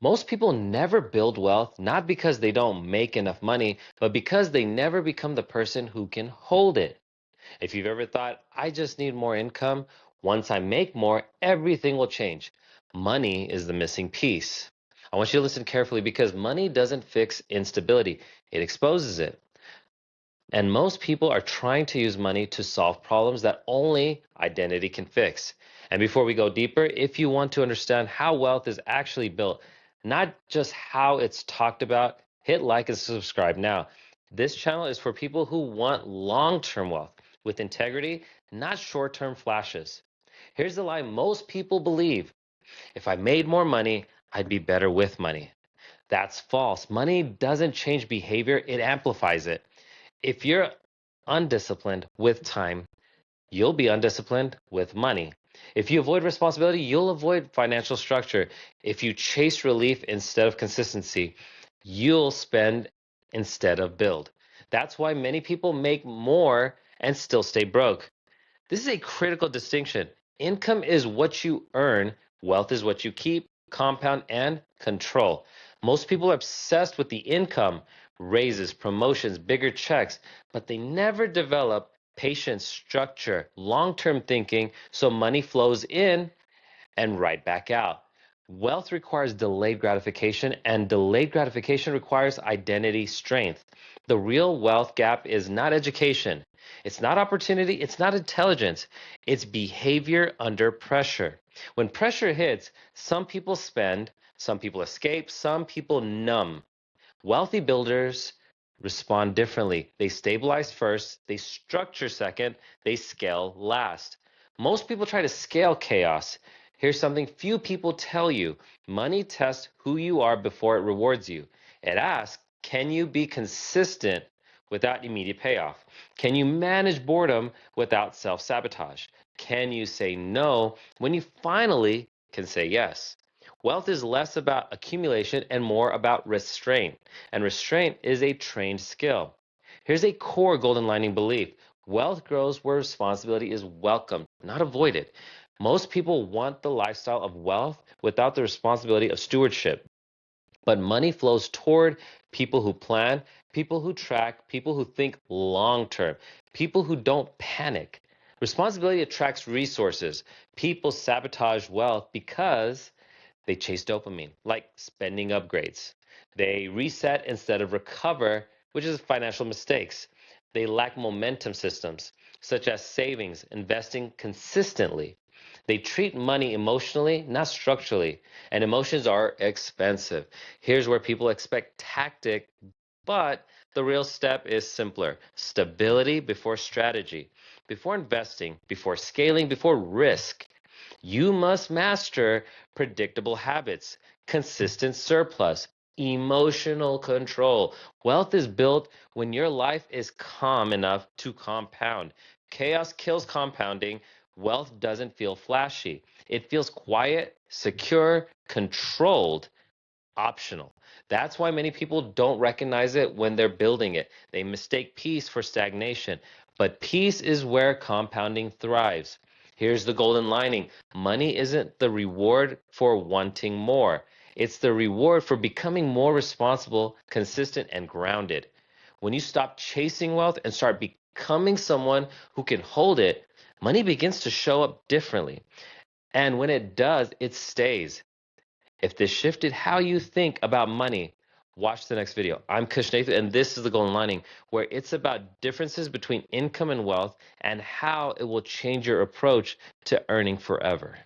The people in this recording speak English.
Most people never build wealth not because they don't make enough money, but because they never become the person who can hold it. If you've ever thought, I just need more income, once I make more, everything will change. Money is the missing piece. I want you to listen carefully because money doesn't fix instability, it exposes it. And most people are trying to use money to solve problems that only identity can fix. And before we go deeper, if you want to understand how wealth is actually built, not just how it's talked about, hit like and subscribe now. This channel is for people who want long term wealth with integrity, not short term flashes. Here's the lie most people believe: if I made more money, I'd be better with money. That's false. Money doesn't change behavior, it amplifies it. If you're undisciplined with time, you'll be undisciplined with money. If you avoid responsibility, you'll avoid financial structure. If you chase relief instead of consistency, you'll spend instead of build. That's why many people make more and still stay broke. This is a critical distinction. Income is what you earn, wealth is what you keep, compound, and control. Most people are obsessed with the income, raises, promotions, bigger checks, but they never develop patience, structure, long term thinking, so money flows in and right back out. Wealth requires delayed gratification, and delayed gratification requires identity strength. The real wealth gap is not education, it's not opportunity, it's not intelligence, it's behavior under pressure. When pressure hits, some people spend, some people escape, some people numb. Wealthy builders respond differently. They stabilize first, they structure second, they scale last. Most people try to scale chaos. Here's something few people tell you: money tests who you are before it rewards you. It asks, can you be consistent without immediate payoff? Can you manage boredom without self sabotage? Can you say no when you finally can say yes? Wealth is less about accumulation and more about restraint. And restraint is a trained skill. Here's a core golden lining belief: wealth grows where responsibility is welcomed, not avoided. Most people want the lifestyle of wealth without the responsibility of stewardship. But money flows toward people who plan, people who track, people who think long term, people who don't panic. Responsibility attracts resources. People sabotage wealth because they chase dopamine, like spending upgrades. They reset instead of recover, which is financial mistakes. They lack momentum systems, such as savings, investing consistently. They treat money emotionally, not structurally, and emotions are expensive. Here's where people expect tactic, but the real step is simpler: stability before strategy, before investing, before scaling, before risk. You must master predictable habits, consistent surplus, emotional control. Wealth is built when your life is calm enough to compound. Chaos kills compounding. Wealth doesn't feel flashy, it feels quiet, secure, controlled, optional. That's why many people don't recognize it when they're building it. They mistake peace for stagnation. But peace is where compounding thrives. Here's the golden lining: money isn't the reward for wanting more, it's the reward for becoming more responsible, consistent, and grounded. When you stop chasing wealth and start becoming someone who can hold it, money begins to show up differently. And when it does, it stays. If this shifted how you think about money, watch the next video. I'm Kush Nathan, and this is the Golden Lining, where it's about differences between income and wealth and how it will change your approach to earning forever.